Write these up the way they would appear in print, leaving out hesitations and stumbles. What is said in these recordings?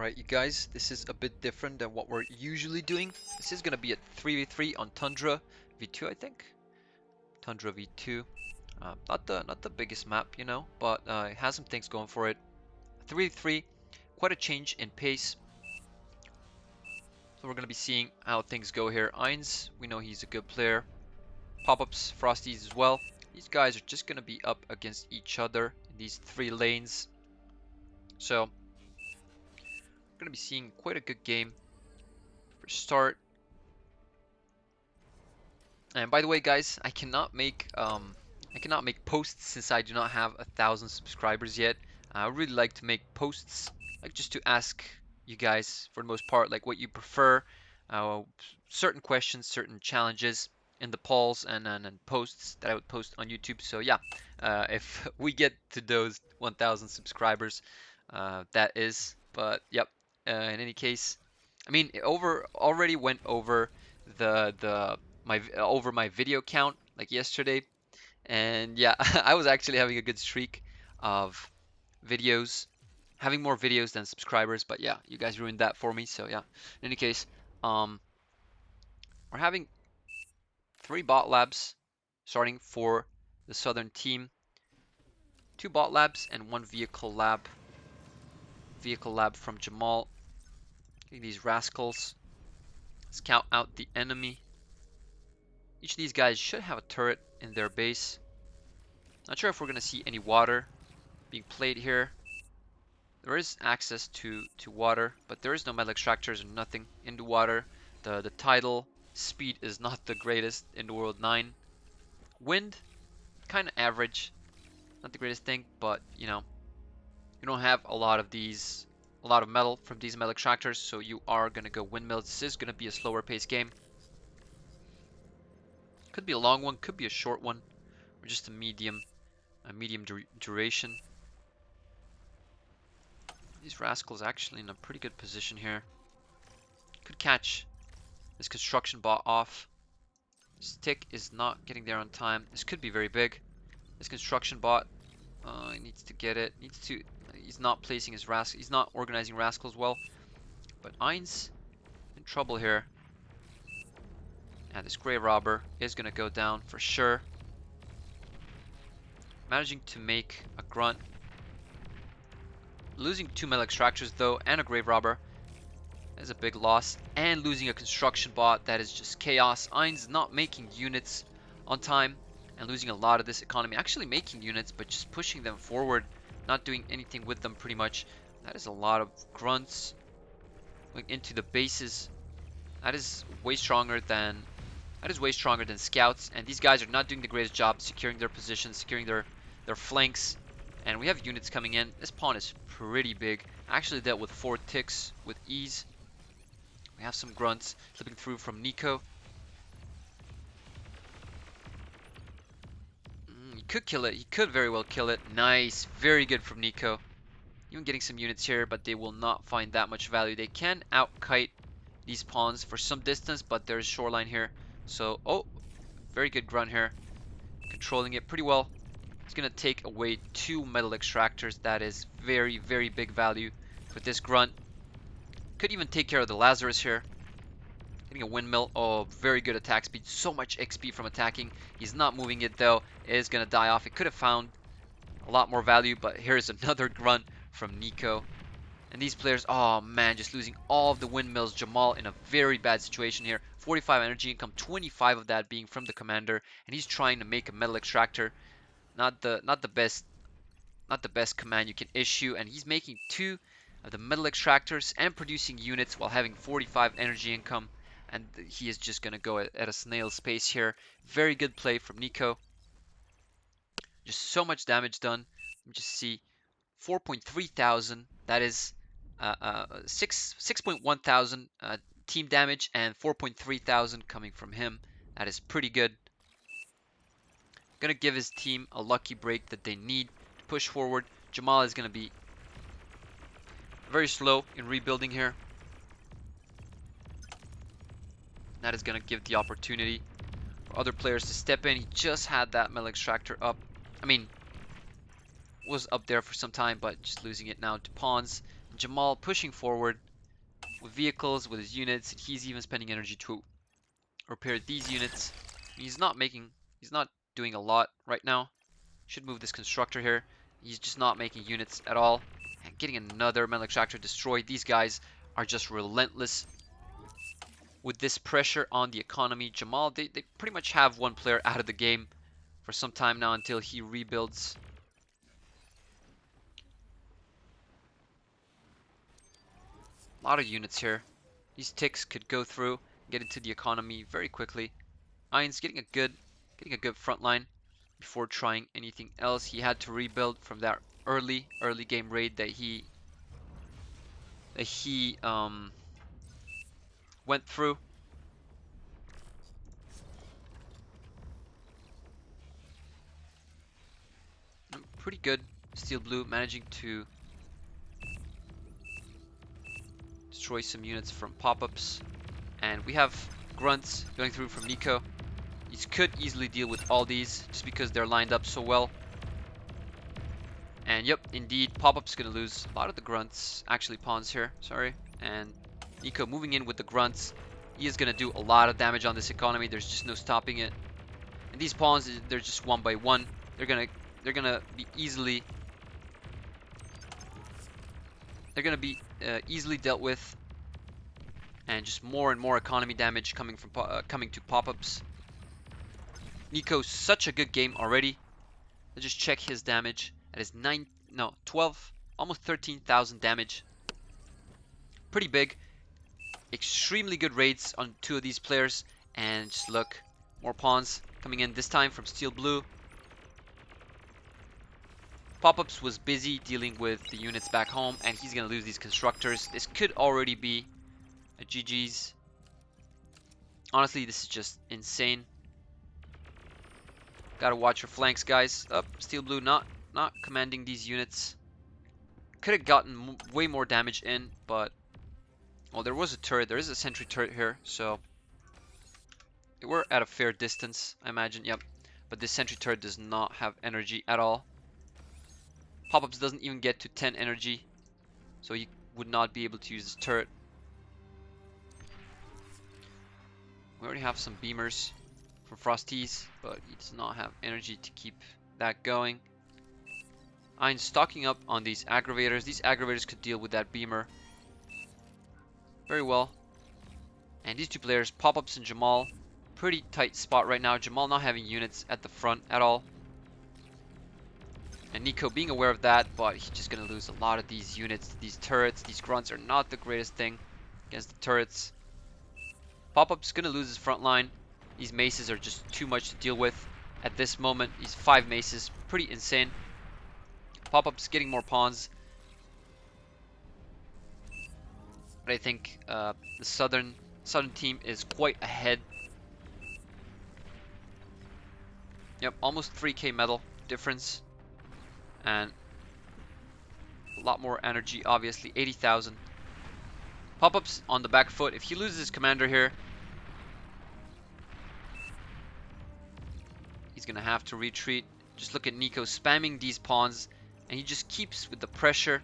Alright, you guys, this is a bit different than what we're usually doing. This is going to be a 3v3 on Tundra v2, I think. Tundra v2. Not the biggest map, you know, but it has some things going for it. 3v3, quite a change in pace. So we're going to be seeing how things go here. Ainz, we know he's a good player. Pop-ups, Frosties as well. These guys are just going to be up against each other in these 3 lanes. So we're going to be seeing quite a good game for start. And by the way, guys, I cannot make posts since I do not have 1,000 subscribers yet. I would really like to make posts, like just to ask you guys, for the most part, like what you prefer, certain questions, certain challenges in the polls and posts that I would post on YouTube. So yeah, if we get to those 1,000 subscribers, that is. But yep. In any case, I mean, already went over my video count like yesterday, and yeah, I was actually having a good streak of videos, having more videos than subscribers. But yeah, you guys ruined that for me. So yeah, in any case, we're having 3 bot labs starting for the southern team, 2 bot labs and 1 vehicle lab. Vehicle lab from Jamal. These rascals scout out the enemy. Each of these guys should have a turret in their base. Not sure if we're going to see any water being played here. There is access to water, but there is no metal extractors or nothing in the water. The tidal speed is not the greatest in the World 9. Wind, kind of average. Not the greatest thing, but you know, you don't have a lot of metal from these metal extractors, so you are going to go windmills. This is going to be a slower paced game. Could be a long one, could be a short one, or just a medium duration. These rascals actually in a pretty good position here. Could catch this construction bot off. This tick is not getting there on time. This could be very big. This construction bot he needs to get it. He's not placing his rascal. He's not organizing rascals well. But Ainz in trouble here. And this grave robber is gonna go down for sure. Managing to make a grunt. Losing 2 metal extractors though and a grave robber is a big loss. And losing a construction bot, that is just chaos. Ainz not making units on time and losing a lot of this economy. Actually making units, but just pushing them forward, not doing anything with them pretty much. That is a lot of grunts going into the bases. That is way stronger than scouts, and these guys are not doing the greatest job securing their positions, securing their flanks. And we have units coming in. This pawn is pretty big. Actually dealt with 4 ticks with ease. We have some grunts slipping through from Nico. He could kill it. He could very well kill it. Nice. Very good from Nico. Even getting some units here, but they will not find that much value. They can out-kite these pawns for some distance, but there's shoreline here. So, oh, very good grunt here. Controlling it pretty well. It's going to take away 2 metal extractors. That is very, very big value for this grunt. Could even take care of the Lazarus here. Getting a windmill. Oh, very good attack speed. So much XP from attacking. He's not moving it though. It is going to die off. It could have found a lot more value, but here's another grunt from Nico. And these players, oh man, just losing all of the windmills. Jamal in a very bad situation here. 45 energy income, 25 of that being from the commander, and he's trying to make a metal extractor. Not the best command you can issue, and he's making 2 of the metal extractors and producing units while having 45 energy income, and he is just gonna go at a snail's pace here. Very good play from Nico. Just so much damage done. Let me just see, 4.3 thousand. That is 6.1 thousand team damage and 4.3 thousand coming from him. That is pretty good. Gonna give his team a lucky break that they need to push forward. Jamal is gonna be very slow in rebuilding here. That is gonna give the opportunity for other players to step in. He just had that metal extractor up. I mean, was up there for some time, but just losing it now to pawns. Jamal pushing forward with vehicles, with his units. He's even spending energy to repair these units. He's not doing a lot right now. Should move this constructor here. He's just not making units at all. And getting another metal extractor destroyed. These guys are just relentless with this pressure on the economy. Jamal, they pretty much have one player out of the game for some time now until he rebuilds. A lot of units here. These ticks could go through, get into the economy very quickly. Ain's getting a good front line before trying anything else. He had to rebuild from that early game raid that he went through. Pretty good. Steel Blue managing to destroy some units from pop-ups. And we have grunts going through from Nico. He could easily deal with all these just because they're lined up so well. And yep, indeed, pop-up's gonna lose a lot of the grunts. Actually, pawns here, sorry. And Nico moving in with the grunts. He is gonna do a lot of damage on this economy. There's just no stopping it. And these pawns, they're just one by one. They're gonna be easily easily dealt with, and just more and more economy damage coming to pop-ups. Nico's such a good game already. Let's just check his damage. That is 12, almost 13,000 damage. Pretty big. Extremely good raids on two of these players, and just look, more pawns coming in this time from Steel Blue. Pop-ups was busy dealing with the units back home, and he's gonna lose these constructors. This could already be a GG's. Honestly, this is just insane. Gotta watch your flanks, guys. Up, Steel Blue not commanding these units. Could have gotten way more damage in, but well, there was a turret. There is a sentry turret here, so we're at a fair distance, I imagine. Yep, but this sentry turret does not have energy at all. Pop-ups doesn't even get to 10 energy, so you would not be able to use this turret. We already have some beamers from Frosties, but he does not have energy to keep that going. I'm stocking up on these aggravators. These aggravators could deal with that beamer very well. And these two players, Pop-ups and Jamal, pretty tight spot right now. Jamal not having units at the front at all. And Nico being aware of that, but he's just going to lose a lot of these units. These turrets, these grunts are not the greatest thing against the turrets. Pop-up's going to lose his front line. These maces are just too much to deal with at this moment. These 5 maces, pretty insane. Pop-up's getting more pawns. But I think the southern team is quite ahead. Yep, almost 3k metal difference. And a lot more energy, obviously, 80,000. Pop-ups on the back foot. If he loses his commander here, he's gonna have to retreat. Just look at Nico spamming these pawns, and he just keeps with the pressure.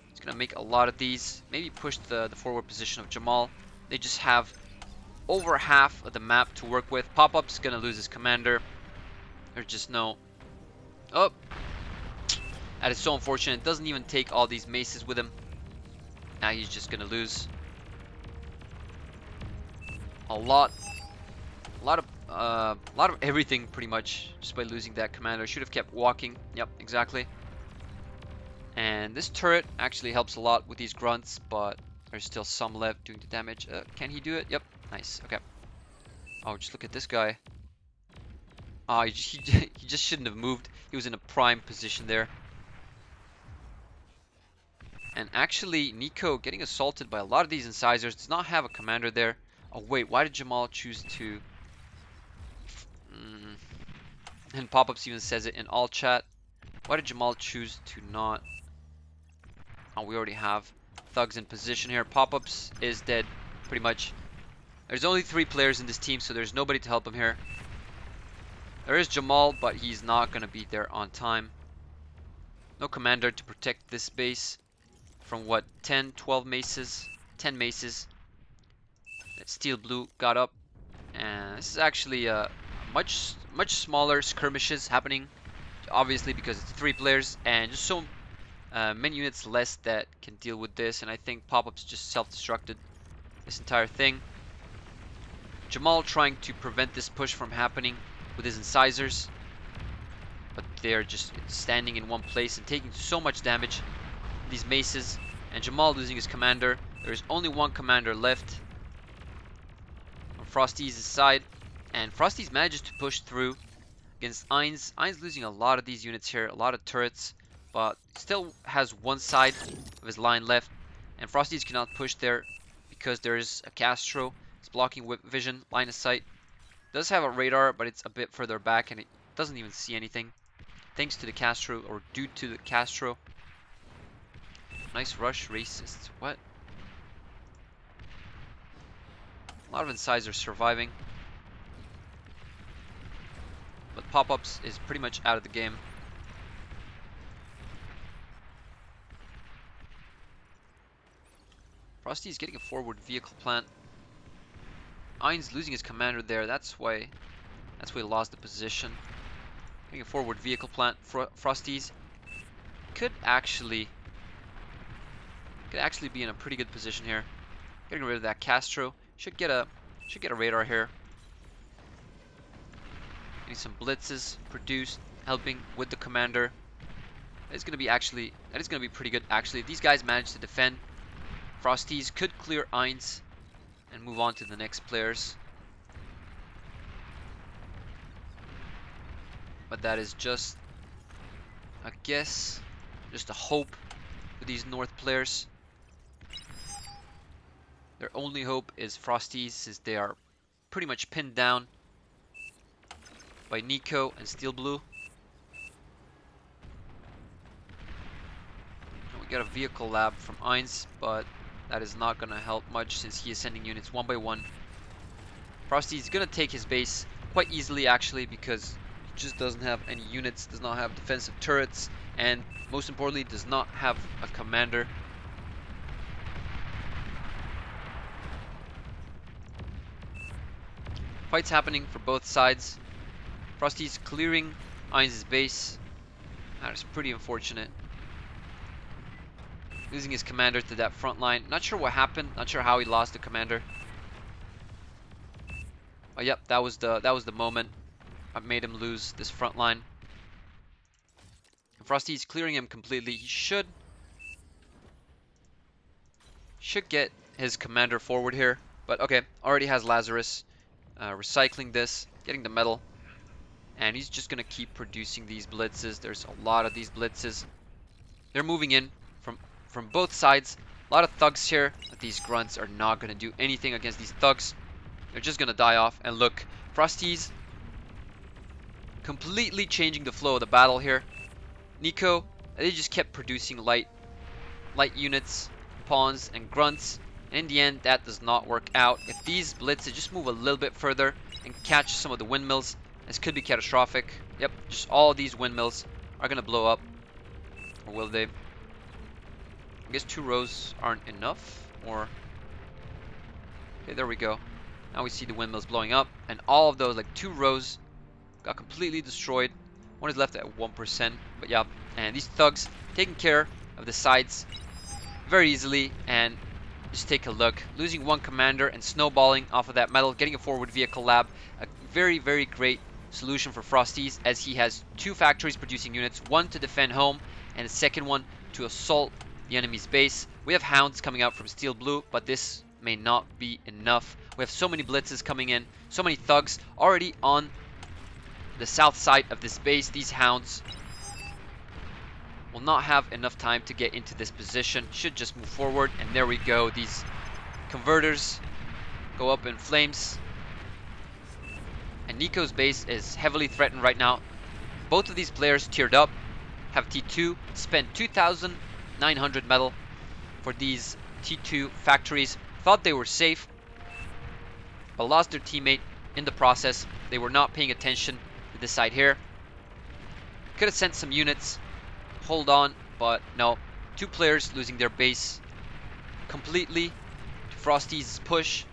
He's gonna make a lot of these. Maybe push the forward position of Jamal. They just have over half of the map to work with. Pop-up's gonna lose his commander. There's just no... Oh! That is so unfortunate. Doesn't even take all these maces with him. Now he's just gonna lose a lot of everything pretty much just by losing that commander. Should have kept walking. Yep, exactly. And this turret actually helps a lot with these grunts, but there's still some left doing the damage. Can he do it? Yep, nice. Okay. Oh, just look at this guy. Oh, he just shouldn't have moved. He was in a prime position there. And actually, Nico getting assaulted by a lot of these incisors. Does not have a commander there. Oh wait, why did Jamal choose to... And Pop-ups even says it in all chat. Why did Jamal choose to not... Oh, we already have thugs in position here. Pop-ups is dead, pretty much. There's only 3 players in this team, so there's nobody to help him here. There is Jamal, but he's not going to be there on time. No commander to protect this base. from what, 10, 12 maces, 10 maces. Steel Blue got up, and this is actually much smaller skirmishes happening, obviously because it's 3 players and just so many units less that can deal with this, and I think pop-ups just self-destructed this entire thing. Jamal trying to prevent this push from happening with his incisors, but they're just standing in one place and taking so much damage. These maces, and Jamal losing his commander. There's only one commander left on Frosties' side, and Frosties manages to push through against Ainz. Ainz losing a lot of these units here, a lot of turrets, but still has one side of his line left, and Frosties cannot push there because there's a Castro. It's blocking whip vision, line of sight. Does have a radar, but it's a bit further back and it doesn't even see anything. Thanks to the Castro, or due to the Castro. Nice rush, racists. What? A lot of incisors surviving. But pop-ups is pretty much out of the game. Frosty is getting a forward vehicle plant. Ainz losing his commander there. That's why he lost the position. Getting a forward vehicle plant. Frosties could actually be in a pretty good position here. Getting rid of that Castro. Should get a radar here. Getting some blitzes produced, helping with the commander. That is going to be pretty good actually. These guys managed to defend. Frosties could clear Ainz and move on to the next players. But that is just a guess, just a hope for these North players. Their only hope is Frosties, since they are pretty much pinned down by Nico and Steel Blue. And we got a vehicle lab from Ainz, but that is not going to help much since he is sending units one by one. Frosty is going to take his base quite easily actually, because he just doesn't have any units, does not have defensive turrets, and most importantly does not have a commander. Fights happening for both sides. Frosty's clearing Ainz's base. That is pretty unfortunate. Losing his commander to that front line. Not sure what happened. Not sure how he lost the commander. Oh, yep, that was the moment that made him lose this front line. Frosty's clearing him completely. He should get his commander forward here, but okay, already has Lazarus. Recycling this, getting the metal, and he's just gonna keep producing these blitzes. There's a lot of these blitzes. They're moving in from both sides. A lot of thugs here, but these grunts are not gonna do anything against these thugs. They're just gonna die off. And look, Frosties completely changing the flow of the battle here. Nico, they just kept producing light units, pawns, and grunts. And in the end, that does not work out. If these blitzes just move a little bit further and catch some of the windmills, this could be catastrophic. Yep, just all of these windmills are gonna blow up. Or will they? I guess 2 rows aren't enough, or... Okay, there we go. Now we see the windmills blowing up, and all of those, like 2 rows, got completely destroyed. One is left at 1%, but yeah. And these thugs taking care of the sides very easily, and just take a look. Losing one commander and snowballing off of that metal, getting a forward vehicle lab. A very, very great solution for Frosties, as he has 2 factories producing units, one to defend home, and a second one to assault the enemy's base. We have hounds coming out from Steel Blue, but this may not be enough. We have so many blitzes coming in, so many thugs already on the south side of this base. These hounds will not have enough time to get into this position. Should just move forward, and there we go. These converters go up in flames, and Nico's base is heavily threatened right now. Both of these players tiered up, have T2, spent 2,900 metal for these T2 factories. Thought they were safe, but lost their teammate in the process. They were not paying attention to this side here. Could have sent some units, hold on, but no. Two players losing their base completely to Frosty's push.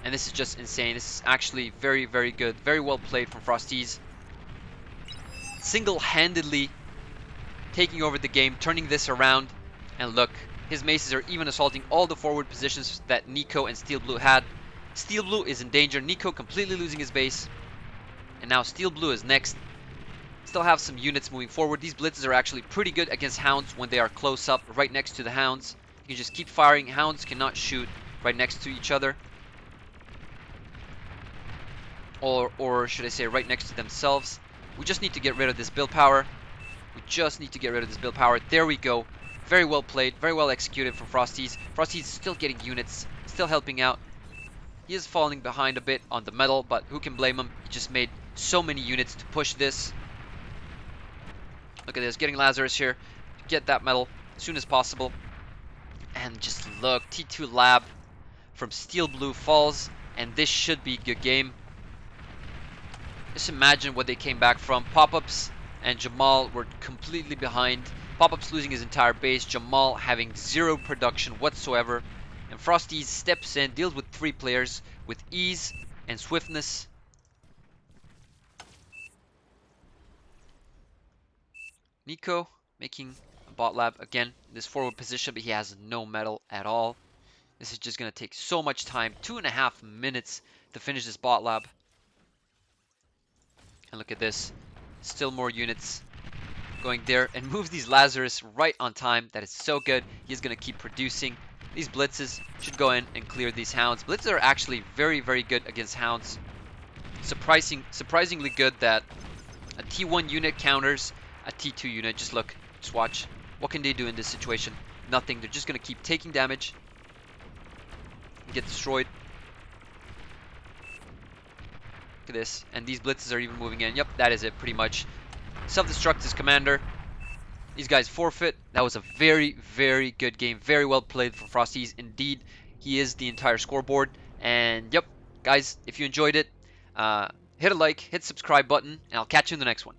And this is just insane. This is actually very, very good. Very well played from Frosties. Single-handedly taking over the game, turning this around. And look, his maces are even assaulting all the forward positions that Nico and Steel Blue had. Steel Blue is in danger. Nico completely losing his base. And now Steel Blue is next. Still have some units moving forward. These blitzes are actually pretty good against Hounds when they are close up, right next to the Hounds. You can just keep firing. Hounds cannot shoot right next to each other. Or should I say right next to themselves. We just need to get rid of this build power. We just need to get rid of this build power. There we go. Very well played. Very well executed from Frosties. Frosties still getting units. Still helping out. He is falling behind a bit on the metal, but who can blame him? He just made so many units to push this. Look at this. Getting Lazarus here. Get that metal as soon as possible. And just look. T2 Lab from Steel Blue falls. And this should be a good game. Just imagine what they came back from. Pop-ups and Jamal were completely behind. Pop-ups losing his entire base. Jamal having zero production whatsoever. And Frosties steps in, deals with 3 players with ease and swiftness. Nico making a bot lab again in this forward position, but he has no metal at all. This is just going to take so much time. 2.5 minutes to finish this bot lab. And look at this. Still more units going there. And moves these Lazarus right on time. That is so good. He's going to keep producing. These blitzes should go in and clear these Hounds. Blitzes are actually very, very good against Hounds. Surprisingly good that a T1 unit counters a T2 unit. Just look. Just watch. What can they do in this situation? Nothing. They're just going to keep taking damage. And get destroyed. Look at this. And these blitzes are even moving in. Yep, that is it pretty much. Self-destruct his commander. These guys forfeit. That was a very, very good game. Very well played for Frosties. Indeed, he is the entire scoreboard. And yep, guys, if you enjoyed it, hit a like, hit subscribe button, and I'll catch you in the next one.